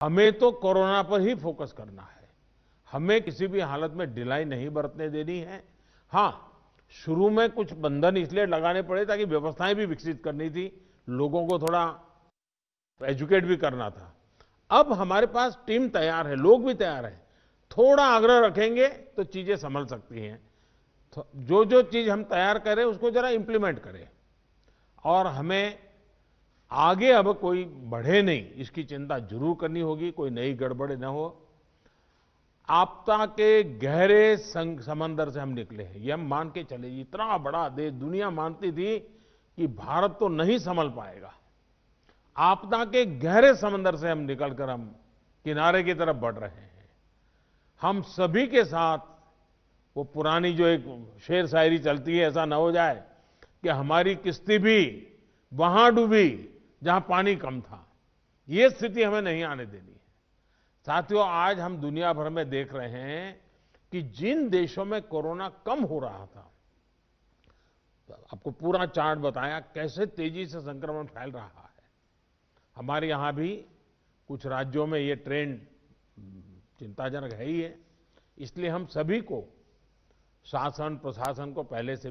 हमें तो कोरोना पर ही फोकस करना है। हमें किसी भी हालत में ढिलाई नहीं बरतने देनी है। हाँ, शुरू में कुछ बंधन इसलिए लगाने पड़े ताकि व्यवस्थाएं भी विकसित करनी थी, लोगों को थोड़ा एजुकेट भी करना था। अब हमारे पास टीम तैयार है, लोग भी तैयार हैं। थोड़ा आग्रह रखेंगे तो चीजें संभल सकती हैं। तो जो जो चीज हम तैयार करें उसको जरा इंप्लीमेंट करें, और हमें आगे अब कोई बढ़े नहीं इसकी चिंता जरूर करनी होगी, कोई नई गड़बड़ न हो। आपदा के गहरे समंदर से हम निकले हैं, ये हम मान के चले। इतना बड़ा देश, दुनिया मानती थी कि भारत तो नहीं संभल पाएगा। आपदा के गहरे समंदर से हम निकलकर हम किनारे की तरफ बढ़ रहे हैं। हम सभी के साथ, वो पुरानी जो एक शेर शायरी चलती है, ऐसा ना हो जाए कि हमारी किश्ती भी वहां डूबी जहां पानी कम था। ये स्थिति हमें नहीं आने देनी है। साथियों, आज हम दुनिया भर में देख रहे हैं कि जिन देशों में कोरोना कम हो रहा था, आपको पूरा चार्ट बताया कैसे तेजी से संक्रमण फैल रहा है। हमारे यहां भी कुछ राज्यों में ये ट्रेंड चिंताजनक है ही है। इसलिए हम सभी को, शासन प्रशासन को पहले से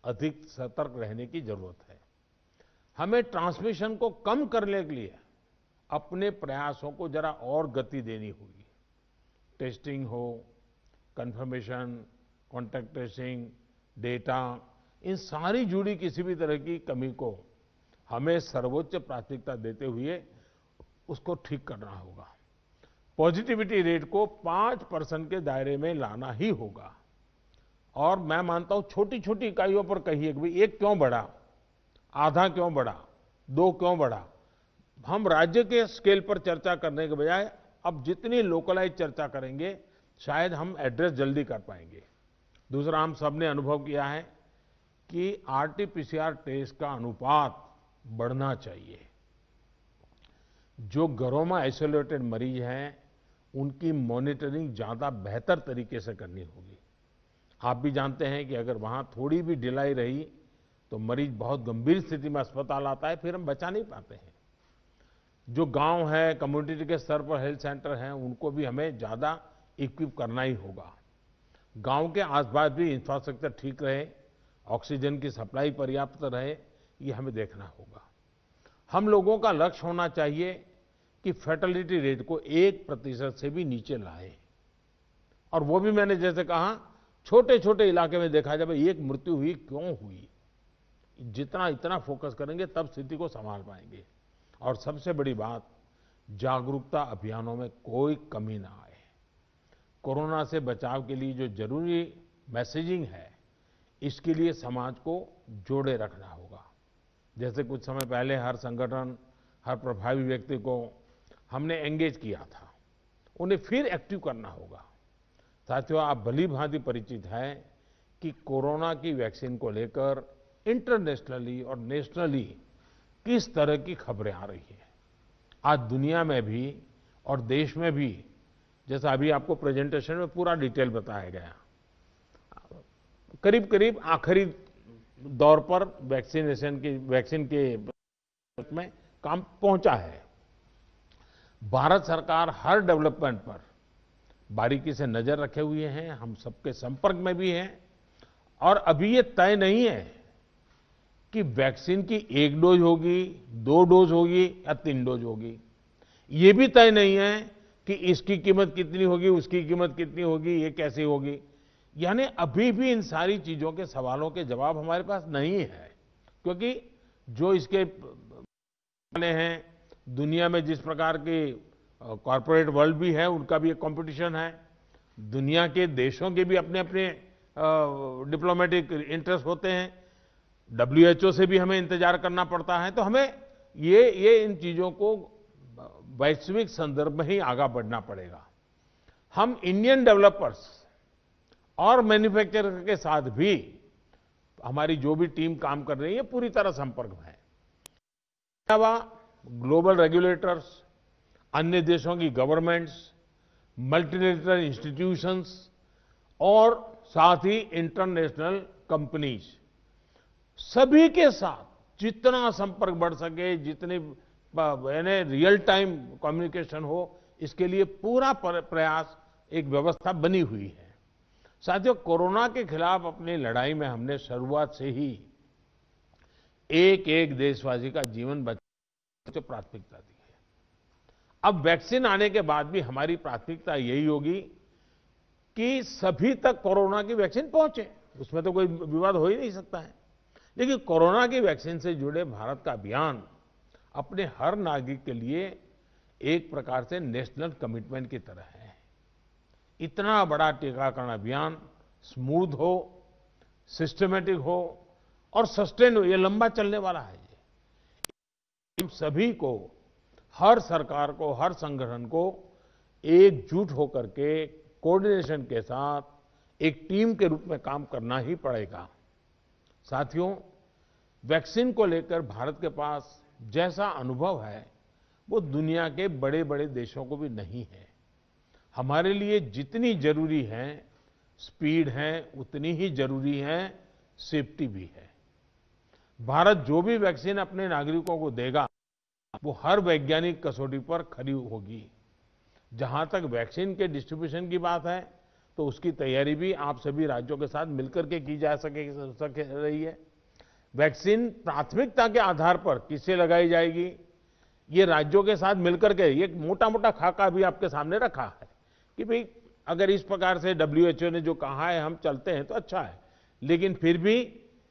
अधिक सतर्क रहने की जरूरत है। हमें ट्रांसमिशन को कम करने के लिए अपने प्रयासों को जरा और गति देनी होगी। टेस्टिंग हो, कंफर्मेशन, कॉन्टैक्ट ट्रेसिंग, डेटा, इन सारी जुड़ी किसी भी तरह की कमी को हमें सर्वोच्च प्राथमिकता देते हुए उसको ठीक करना होगा। पॉजिटिविटी रेट को 5% के दायरे में लाना ही होगा। और मैं मानता हूं छोटी छोटी इकाइयों पर कहिए कि भाई एक क्यों बढ़ा, आधा क्यों बढ़ा, दो क्यों बढ़ा। हम राज्य के स्केल पर चर्चा करने के बजाय अब जितनी लोकलाइज चर्चा करेंगे शायद हम एड्रेस जल्दी कर पाएंगे। दूसरा, हम सबने अनुभव किया है कि आरटीपीसीआर टेस्ट का अनुपात बढ़ना चाहिए। जो घरों में आइसोलेटेड मरीज हैं उनकी मॉनिटरिंग ज्यादा बेहतर तरीके से करनी होगी। आप भी जानते हैं कि अगर वहां थोड़ी भी ढिलाई रही तो मरीज बहुत गंभीर स्थिति में अस्पताल आता है, फिर हम बचा नहीं पाते हैं। जो गांव है, कम्युनिटी के स्तर पर हेल्थ सेंटर हैं, उनको भी हमें ज्यादा इक्विप करना ही होगा। गांव के आसपास भी इंफ्रास्ट्रक्चर ठीक रहे, ऑक्सीजन की सप्लाई पर्याप्त रहे, ये हमें देखना होगा। हम लोगों का लक्ष्य होना चाहिए कि फैटेलिटी रेट को 1% से भी नीचे लाए। और वो भी मैंने जैसे कहा, छोटे छोटे इलाके में देखा जाए एक मृत्यु हुई क्यों हुई, जितना इतना फोकस करेंगे तब स्थिति को संभाल पाएंगे। और सबसे बड़ी बात, जागरूकता अभियानों में कोई कमी ना आए। कोरोना से बचाव के लिए जो जरूरी मैसेजिंग है, इसके लिए समाज को जोड़े रखना होगा। जैसे कुछ समय पहले हर संगठन, हर प्रभावी व्यक्ति को हमने एंगेज किया था, उन्हें फिर एक्टिव करना होगा। साथियों, आप भली भांति परिचित हैं कि कोरोना की वैक्सीन को लेकर इंटरनेशनली और नेशनली किस तरह की खबरें आ रही हैं। आज दुनिया में भी और देश में भी, जैसा अभी आपको प्रेजेंटेशन में पूरा डिटेल बताया गया, करीब करीब आखिरी दौर पर वैक्सीन के में काम पहुंचा है। भारत सरकार हर डेवलपमेंट पर बारीकी से नजर रखे हुए हैं, हम सबके संपर्क में भी हैं। और अभी ये तय नहीं है कि वैक्सीन की 1 डोज होगी, 2 डोज होगी या 3 डोज होगी। ये भी तय नहीं है कि इसकी कीमत कितनी होगी, उसकी कीमत कितनी होगी, ये कैसी होगी। यानी अभी भी इन सारी चीजों के सवालों के जवाब हमारे पास नहीं है, क्योंकि जो इसके हैं, दुनिया में जिस प्रकार की कॉरपोरेट वर्ल्ड भी है, उनका भी एक कंपटीशन है। दुनिया के देशों के भी अपने अपने डिप्लोमेटिक इंटरेस्ट होते हैं। WHO से भी हमें इंतजार करना पड़ता है। तो हमें ये इन चीजों को वैश्विक संदर्भ में ही आगे बढ़ना पड़ेगा। हम इंडियन डेवलपर्स और मैन्युफैक्चरर के साथ भी हमारी जो भी टीम काम कर रही है पूरी तरह संपर्क में है। अलावा ग्लोबल रेगुलेटर्स, अन्य देशों की गवर्नमेंट्स, मल्टीलेटरल इंस्टीट्यूशंस और साथ ही इंटरनेशनल कंपनीज, सभी के साथ जितना संपर्क बढ़ सके, जितनी यानी रियल टाइम कम्युनिकेशन हो, इसके लिए पूरा प्रयास, एक व्यवस्था बनी हुई है। साथियों, कोरोना के खिलाफ अपनी लड़ाई में हमने शुरुआत से ही एक एक देशवासी का जीवन बचाने को प्राथमिकता दी है। अब वैक्सीन आने के बाद भी हमारी प्राथमिकता यही होगी कि सभी तक कोरोना की वैक्सीन पहुंचे, उसमें तो कोई विवाद हो ही नहीं सकता है। लेकिन कोरोना की वैक्सीन से जुड़े भारत का अभियान अपने हर नागरिक के लिए एक प्रकार से नेशनल कमिटमेंट की तरह है। इतना बड़ा टीकाकरण अभियान स्मूथ हो, सिस्टमैटिक हो और सस्टेन हो, ये लंबा चलने वाला है। हम सभी को, हर सरकार को, हर संगठन को एकजुट होकर के कोऑर्डिनेशन के साथ एक टीम के रूप में काम करना ही पड़ेगा। साथियों, वैक्सीन को लेकर भारत के पास जैसा अनुभव है वो दुनिया के बड़े बड़े देशों को भी नहीं है। हमारे लिए जितनी जरूरी है स्पीड है, उतनी ही जरूरी है सेफ्टी भी है। भारत जो भी वैक्सीन अपने नागरिकों को देगा वो हर वैज्ञानिक कसौटी पर खरी होगी। जहां तक वैक्सीन के डिस्ट्रीब्यूशन की बात है तो उसकी तैयारी भी आप सभी राज्यों के साथ मिलकर के की जा सके रही है। वैक्सीन प्राथमिकता के आधार पर किससे लगाई जाएगी, ये राज्यों के साथ मिलकर के ये मोटा मोटा खाका भी आपके सामने रखा है कि भाई अगर इस प्रकार से WHO ने जो कहा है हम चलते हैं तो अच्छा है, लेकिन फिर भी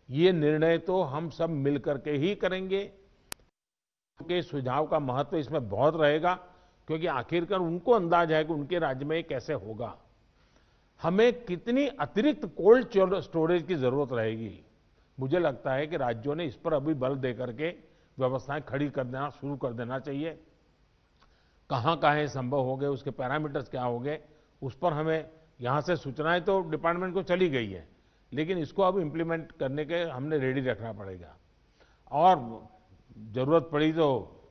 ये निर्णय तो हम सब मिलकर के ही करेंगे। उनके सुझाव का महत्व इसमें बहुत रहेगा, क्योंकि आखिरकार उनको अंदाज है कि उनके राज्य में कैसे होगा। हमें कितनी अतिरिक्त कोल्ड स्टोरेज की जरूरत रहेगी, मुझे लगता है कि राज्यों ने इस पर अभी बल देकर के व्यवस्थाएं खड़ी कर देना शुरू कर देना चाहिए। कहां कहां संभव हो गए, उसके पैरामीटर्स क्या हो गए, उस पर हमें यहां से सूचनाएं तो डिपार्टमेंट को चली गई है, लेकिन इसको अब इम्प्लीमेंट करने के हमने रेडी रखना पड़ेगा। और जरूरत पड़ी तो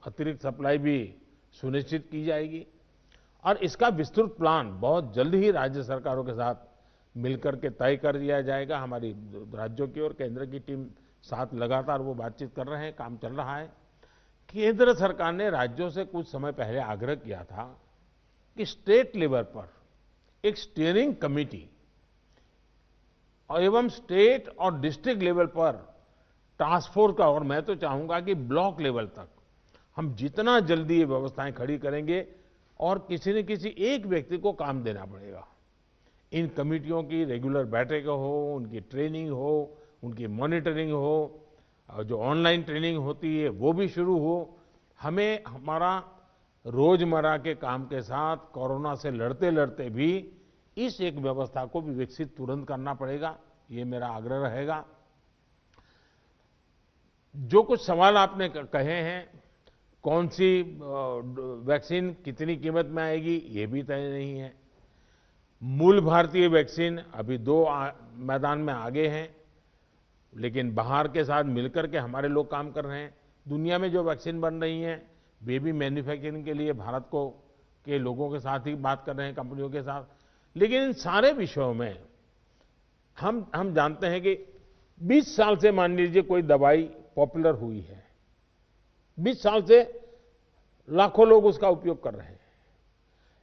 अतिरिक्त सप्लाई भी सुनिश्चित की जाएगी। और इसका विस्तृत प्लान बहुत जल्द ही राज्य सरकारों के साथ मिलकर के तय कर दिया जाएगा। हमारी राज्यों की और केंद्र की टीम साथ लगातार वो बातचीत कर रहे हैं, काम चल रहा है। केंद्र सरकार ने राज्यों से कुछ समय पहले आग्रह किया था कि स्टेट लेवल पर एक स्टीयरिंग कमेटी और एवं स्टेट और डिस्ट्रिक्ट लेवल पर टास्क फोर्स का, और मैं तो चाहूंगा कि ब्लॉक लेवल तक हम जितना जल्दी ये व्यवस्थाएं खड़ी करेंगे, और किसी न किसी एक व्यक्ति को काम देना पड़ेगा। इन कमेटियों की रेगुलर बैठकें हो, उनकी ट्रेनिंग हो, उनकी मॉनिटरिंग हो, और जो ऑनलाइन ट्रेनिंग होती है वो भी शुरू हो। हमें हमारा रोजमर्रा के काम के साथ कोरोना से लड़ते लड़ते भी इस एक व्यवस्था को भी विकसित तुरंत करना पड़ेगा, ये मेरा आग्रह रहेगा। जो कुछ सवाल आपने कहे हैं, कौन सी वैक्सीन कितनी कीमत में आएगी ये भी तय नहीं है। मूल भारतीय वैक्सीन अभी 2 मैदान में आगे हैं, लेकिन बाहर के साथ मिलकर के हमारे लोग काम कर रहे हैं। दुनिया में जो वैक्सीन बन रही हैं वे भी मैन्युफैक्चरिंग के लिए भारत को के लोगों के साथ ही बात कर रहे हैं, कंपनियों के साथ। लेकिन इन सारे विषयों में हम जानते हैं कि 20 साल से मान लीजिए कोई दवाई पॉपुलर हुई है, 20 साल से लाखों लोग उसका उपयोग कर रहे हैं,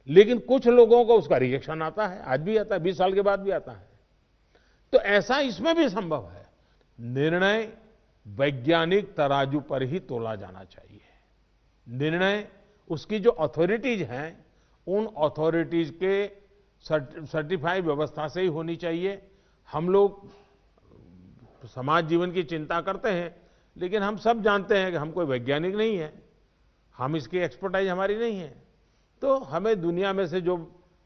लेकिन कुछ लोगों को उसका रिएक्शन आता है, आज भी आता है, 20 साल के बाद भी आता है। तो ऐसा इसमें भी संभव है। निर्णय वैज्ञानिक तराजू पर ही तोला जाना चाहिए। निर्णय उसकी जो अथॉरिटीज हैं उन अथॉरिटीज के सर्टिफाइड व्यवस्था से ही होनी चाहिए। हम लोग समाज जीवन की चिंता करते हैं, लेकिन हम सब जानते हैं कि हम कोई वैज्ञानिक नहीं है, हम इसकी एक्सपर्टाइज हमारी नहीं है। तो हमें दुनिया में से जो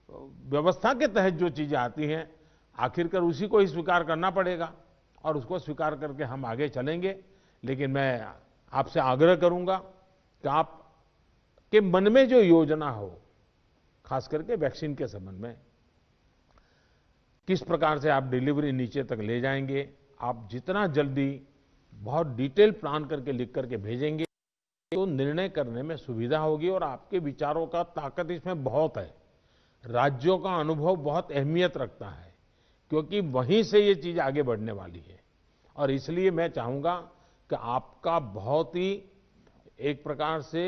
व्यवस्था के तहत जो चीजें आती हैं आखिरकार उसी को ही स्वीकार करना पड़ेगा, और उसको स्वीकार करके हम आगे चलेंगे। लेकिन मैं आपसे आग्रह करूंगा कि आप के मन में जो योजना हो, खास करके वैक्सीन के संबंध में, किस प्रकार से आप डिलीवरी नीचे तक ले जाएंगे, आप जितना जल्दी बहुत डिटेल प्लान करके लिख करके भेजेंगे तो निर्णय करने में सुविधा होगी। और आपके विचारों का ताकत इसमें बहुत है। राज्यों का अनुभव बहुत अहमियत रखता है, क्योंकि वहीं से ये चीज आगे बढ़ने वाली है। और इसलिए मैं चाहूंगा कि आपका बहुत ही एक प्रकार से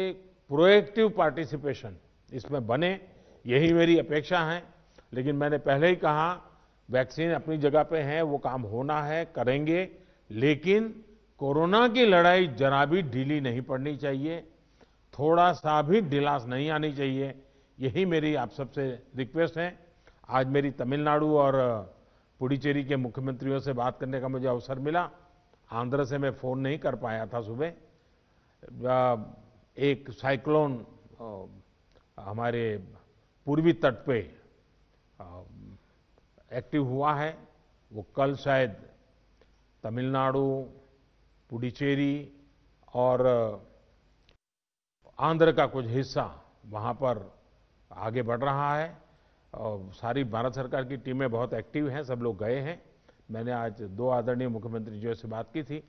प्रोएक्टिव पार्टिसिपेशन इसमें बने, यही मेरी अपेक्षा है। लेकिन मैंने पहले ही कहा, वैक्सीन अपनी जगह पे है, वो काम होना है, करेंगे, लेकिन कोरोना की लड़ाई जरा भी ढीली नहीं पड़नी चाहिए, थोड़ा सा भी ढिलास नहीं आनी चाहिए। यही मेरी आप सबसे रिक्वेस्ट है। आज मेरी तमिलनाडु और पुडुचेरी के मुख्यमंत्रियों से बात करने का मुझे अवसर मिला। आंध्र से मैं फोन नहीं कर पाया था सुबह। एक साइक्लोन हमारे पूर्वी तट पे एक्टिव हुआ है, वो कल शायद तमिलनाडु, पुडुचेरी और आंध्र का कुछ हिस्सा वहाँ पर आगे बढ़ रहा है। और सारी भारत सरकार की टीमें बहुत एक्टिव हैं, सब लोग गए हैं। मैंने आज 2 आदरणीय मुख्यमंत्री जी से बात की थी,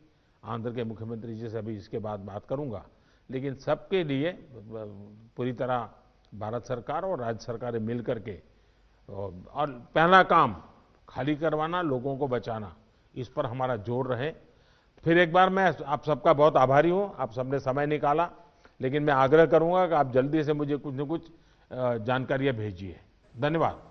आंध्र के मुख्यमंत्री जी से अभी इसके बाद बात करूंगा। लेकिन सबके लिए पूरी तरह भारत सरकार और राज्य सरकारें मिल करके, और पहला काम खाली करवाना, लोगों को बचाना, इस पर हमारा जोर रहे। फिर एक बार मैं आप सबका बहुत आभारी हूं, आप सबने समय निकाला। लेकिन मैं आग्रह करूंगा कि आप जल्दी से मुझे कुछ न कुछ जानकारियां भेजिए। धन्यवाद।